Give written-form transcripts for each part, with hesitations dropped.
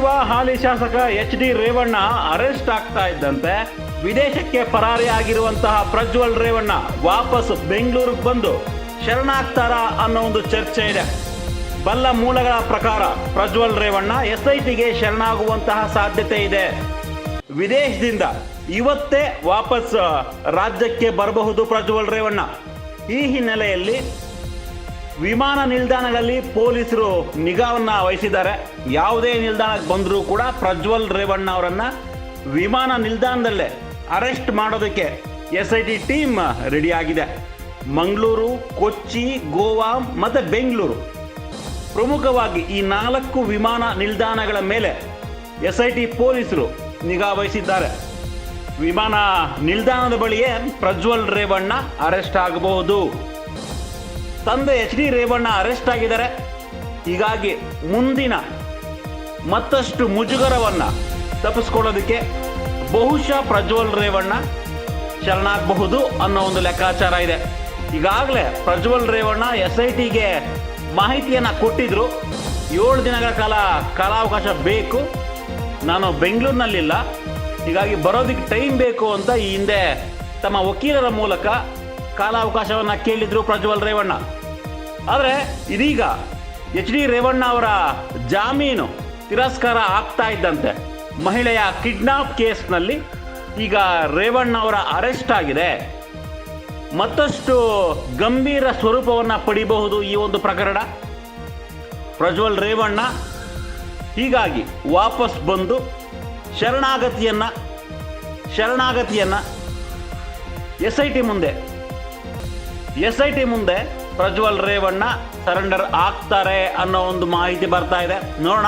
ಸಚಿವ ಹಾಲಿ ಶಾಸಕ H D Revanna arrest ಆಗ್ತಾ ಇದ್ದಂತೆ ವಿದೇಶಕ್ಕೆ ಪರಾರಿಯಾಗಿರುವಂತಹ ಪ್ರಜ್ವಲ್ ರೇವಣ್ಣ ವಾಪಸ್ ಬೆಂಗಳೂರಿಗೆ ಬಂದು ಶರಣಾಗ್ತಾರಾ ಅನ್ನೋ ಒಂದು ಚರ್ಚೆ ಇದೆ. ಬಲ್ಲ ಮೂಲಗಳ ಪ್ರಕಾರ ಪ್ರಜ್ವಲ್ ರೇವಣ್ಣ ಎಸ್ಐಟಿಗೆ ಶರಣಾಗುವಂತಹ ಸಾಧ್ಯತೆ ಇದೆ. ವಿದೇಶದಿಂದ ಇವತ್ತೇ ವಾಪಸ್ ರಾಜ್ಯಕ್ಕೆ ಬರಬಹುದು ಪ್ರಜ್ವಲ್ ರೇವಣ್ಣ. ಈ ಹಿನ್ನೆಲೆಯಲ್ಲಿ ವಿಮಾನ ನಿಲ್ದಾಣಗಳಲ್ಲಿ ಪೊಲೀಸರು ನಿಗಾವನ್ನ ವಹಿಸಿದ್ದಾರೆ. ಯಾವುದೇ ನಿಲ್ದಾಣಕ್ಕೆ ಬಂದರೂ ಕೂಡ ಪ್ರಜ್ವಲ್ ರೇವಣ್ಣ ಅವರನ್ನ ವಿಮಾನ ನಿಲ್ದಾಣದಲ್ಲೇ ಅರೆಸ್ಟ್ ಮಾಡೋದಕ್ಕೆ ಎಸ್ಐಟಿ ಟೀಮ್ ರೆಡಿ ಆಗಿದೆ. ಮಂಗಳೂರು, ಕೊಚ್ಚಿ, ಗೋವಾ ಮತ್ತು ಬೆಂಗಳೂರು ಪ್ರಮುಖವಾಗಿ ಈ 4 ವಿಮಾನ ನಿಲ್ದಾಣಗಳ ಮೇಲೆ ಎಸ್ಐಟಿ ಪೊಲೀಸರು ನಿಗಾ ವಹಿಸಿದ್ದಾರೆ. ವಿಮಾನ ನಿಲ್ದಾಣದ ಬಳಿಯೇ ಪ್ರಜ್ವಲ್ ರೇವಣ್ಣ ಅರೆಸ್ಟ್ ಆಗಬಹುದು. ತಂದೆ ಎಚ್ ಡಿ ರೇವಣ್ಣ ಅರೆಸ್ಟ್ ಆಗಿದ್ದಾರೆ. ಹೀಗಾಗಿ ಮುಂದಿನ ಮತ್ತಷ್ಟು ಮುಜುಗರವನ್ನ ತಪ್ಪಿಸ್ಕೊಳ್ಳೋದಕ್ಕೆ ಬಹುಶಃ ಪ್ರಜ್ವಲ್ ರೇವಣ್ಣ ಶರಣಾಗಬಹುದು ಅನ್ನೋ ಒಂದು ಲೆಕ್ಕಾಚಾರ ಇದೆ. ಈಗಾಗಲೇ ಪ್ರಜ್ವಲ್ ರೇವಣ್ಣ ಎಸ್ಐಟಿಗೆ ಮಾಹಿತಿಯನ್ನು ಕೊಟ್ಟಿದ್ರು. 7 ದಿನಗಳ ಕಾಲಾವಕಾಶ ಬೇಕು, ನಾನು ಬೆಂಗಳೂರಿನಲ್ಲಿಲ್ಲ, ಹೀಗಾಗಿ ಬರೋದಕ್ಕೆ ಟೈಮ್ ಬೇಕು ಅಂತ ಈ ಹಿಂದೆ ತಮ್ಮ ವಕೀಲರ ಮೂಲಕ ಕಾಲಾವಕಾಶವನ್ನು ಕೇಳಿದ್ರು ಪ್ರಜ್ವಲ್ ರೇವಣ್ಣ. ಆದರೆ ಇದೀಗ ಎಚ್ ಡಿ ರೇವಣ್ಣ ಅವರ ಜಾಮೀನು ತಿರಸ್ಕಾರ ಆಗ್ತಾ ಇದ್ದಂತೆ ಮಹಿಳೆಯ ಕಿಡ್ನಾಪ್ ಕೇಸ್ನಲ್ಲಿ ಈಗ ರೇವಣ್ಣ ಅವರ ಅರೆಸ್ಟ್ ಆಗಿದೆ. ಮತ್ತಷ್ಟು ಗಂಭೀರ ಸ್ವರೂಪವನ್ನು ಪಡಿಬಹುದು ಈ ಒಂದು ಪ್ರಕರಣ. ಪ್ರಜ್ವಲ್ ರೇವಣ್ಣ ಹೀಗಾಗಿ ವಾಪಸ್ ಬಂದು ಶರಣಾಗತಿಯನ್ನ ಎಸ್ಐಟಿ ಮುಂದೆ ಪ್ರಜ್ವಲ್ ರೇವಣ್ಣ ಸರೆಂಡರ್ ಆಗ್ತಾರೆ ಅನ್ನೋ ಒಂದು ಮಾಹಿತಿ ಬರ್ತಾ ಇದೆ. ನೋಡೋಣ,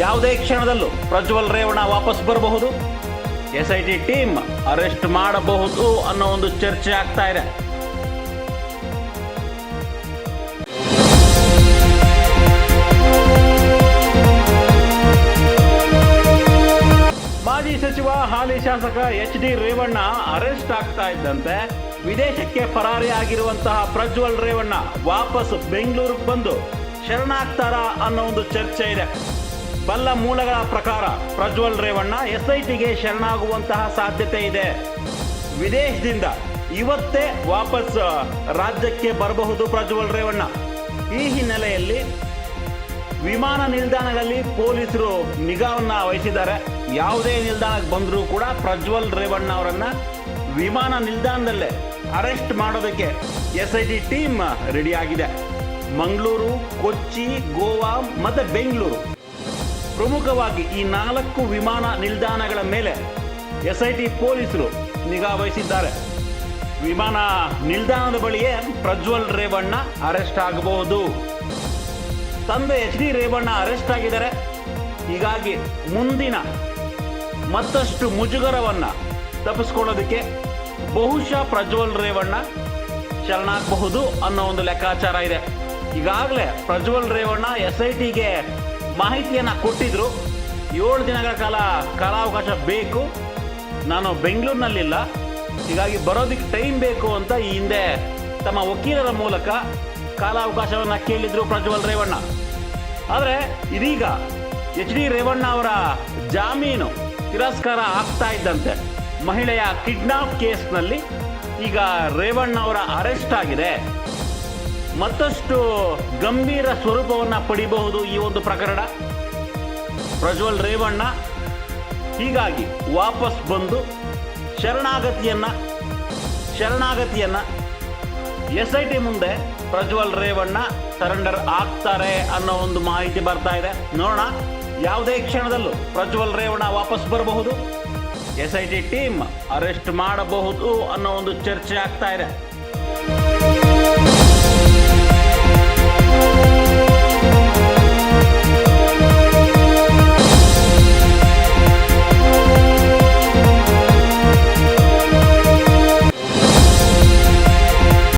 ಯಾವುದೇ ಕ್ಷಣದಲ್ಲೂ ಪ್ರಜ್ವಲ್ ರೇವಣ್ಣ ವಾಪಸ್ ಬರಬಹುದು, ಎಸ್ಐಟಿ ಟೀಮ್ ಅರೆಸ್ಟ್ ಮಾಡಬಹುದು ಅನ್ನೋ ಒಂದು ಚರ್ಚೆ ಆಗ್ತಾ ಇದೆ. ಮಾಜಿ ಸಚಿವ ಹಾಲಿ ಶಾಸಕ ಎಚ್ ಡಿ ರೇವಣ್ಣ ಅರೆಸ್ಟ್ ಆಗ್ತಾ ಇದ್ದಂತೆ ವಿದೇಶಕ್ಕೆ ಪರಾರಿಯಾಗಿರುವಂತಹ ಪ್ರಜ್ವಲ್ ರೇವಣ್ಣ ವಾಪಸ್ ಬೆಂಗಳೂರಿಗೆ ಬಂದು ಶರಣಾಗ್ತಾರಾ ಅನ್ನೋ ಒಂದು ಚರ್ಚೆ ಇದೆ. ಬಲ್ಲ ಮೂಲಗಳ ಪ್ರಕಾರ ಪ್ರಜ್ವಲ್ ರೇವಣ್ಣ ಎಸ್ಐಟಿಗೆ ಶರಣಾಗುವಂತಹ ಸಾಧ್ಯತೆ ಇದೆ. ವಿದೇಶದಿಂದ ಇವತ್ತೇ ವಾಪಸ್ ರಾಜ್ಯಕ್ಕೆ ಬರಬಹುದು ಪ್ರಜ್ವಲ್ ರೇವಣ್ಣ. ಈ ಹಿನ್ನೆಲೆಯಲ್ಲಿ ವಿಮಾನ ನಿಲ್ದಾಣಗಳಲ್ಲಿ ಪೊಲೀಸರು ನಿಗಾವನ್ನ ವಹಿಸಿದ್ದಾರೆ. ಯಾವುದೇ ನಿಲ್ದಾಣಕ್ಕೆ ಬಂದರೂ ಕೂಡ ಪ್ರಜ್ವಲ್ ರೇವಣ್ಣ ಅವರನ್ನ ವಿಮಾನ ನಿಲ್ದಾಣದಲ್ಲೇ ಅರೆಸ್ಟ್ ಮಾಡೋದಕ್ಕೆ ಎಸ್ಐಟಿ ಟೀಮ್ ರೆಡಿ ಆಗಿದೆ. ಮಂಗಳೂರು, ಕೊಚ್ಚಿ, ಗೋವಾ ಮತ್ತು ಬೆಂಗಳೂರು ಪ್ರಮುಖವಾಗಿ ಈ 4 ವಿಮಾನ ನಿಲ್ದಾಣಗಳ ಮೇಲೆ ಎಸ್ಐಟಿ ಪೊಲೀಸರು ನಿಗಾ ವಹಿಸಿದ್ದಾರೆ. ವಿಮಾನ ನಿಲ್ದಾಣದ ಬಳಿಯೇ ಪ್ರಜ್ವಲ್ ರೇವಣ್ಣ ಅರೆಸ್ಟ್ ಆಗಬಹುದು. ತಂದೆ ಎಚ್ ಡಿ ರೇವಣ್ಣ ಅರೆಸ್ಟ್ ಆಗಿದ್ದಾರೆ. ಹೀಗಾಗಿ ಮುಂದಿನ ಮತ್ತಷ್ಟು ಮುಜುಗರವನ್ನ ತಪ್ಪಿಸ್ಕೊಳ್ಳೋದಕ್ಕೆ ಬಹುಶಃ ಪ್ರಜ್ವಲ್ ರೇವಣ್ಣ ಶರಣಾಗಬಹುದು ಅನ್ನೋ ಒಂದು ಲೆಕ್ಕಾಚಾರ ಇದೆ. ಈಗಾಗಲೇ ಪ್ರಜ್ವಲ್ ರೇವಣ್ಣ ಎಸ್ಐಟಿಗೆ ಮಾಹಿತಿಯನ್ನು ಕೊಟ್ಟಿದ್ರು. 7 ದಿನಗಳ ಕಾಲಾವಕಾಶ ಬೇಕು, ನಾನು ಬೆಂಗಳೂರಿನಲ್ಲಿಲ್ಲ, ಹೀಗಾಗಿ ಬರೋದಕ್ಕೆ ಟೈಮ್ ಬೇಕು ಅಂತ ಈ ಹಿಂದೆ ತಮ್ಮ ವಕೀಲರ ಮೂಲಕ ಕಾಲಾವಕಾಶವನ್ನು ಕೇಳಿದ್ರು ಪ್ರಜ್ವಲ್ ರೇವಣ್ಣ. ಆದರೆ ಇದೀಗ ಎಚ್ ಡಿ ರೇವಣ್ಣ ಅವರ ಜಾಮೀನು ತಿರಸ್ಕಾರ ಆಗ್ತಾ ಇದ್ದಂತೆ ಮಹಿಳೆಯ ಕಿಡ್ನಾಪ್ ಕೇಸ್ನಲ್ಲಿ ಈಗ ರೇವಣ್ಣ ಅವರ ಅರೆಸ್ಟ್ ಆಗಿದೆ. ಮತ್ತಷ್ಟು ಗಂಭೀರ ಸ್ವರೂಪವನ್ನು ಪಡಿಬಹುದು ಈ ಒಂದು ಪ್ರಕರಣ. ಪ್ರಜ್ವಲ್ ರೇವಣ್ಣ ಹೀಗಾಗಿ ವಾಪಸ್ ಬಂದು ಶರಣಾಗತಿಯನ್ನ ಎಸ್ಐಟಿ ಮುಂದೆ ಪ್ರಜ್ವಲ್ ರೇವಣ್ಣ ಸರೆಂಡರ್ ಆಗ್ತಾರೆ ಅನ್ನೋ ಒಂದು ಮಾಹಿತಿ ಬರ್ತಾ ಇದೆ. ನೋಡೋಣ, ಯಾವುದೇ ಕ್ಷಣದಲ್ಲೂ ಪ್ರಜ್ವಲ್ ರೇವಣ್ಣ ವಾಪಸ್ ಬರಬಹುದು, ಎಸ್ಐಟಿ ಟೀಮ್ ಅರೆಸ್ಟ್ ಮಾಡಬಹುದು ಅನ್ನೋ ಒಂದು ಚರ್ಚೆ ಆಗ್ತಾ ಇದೆ.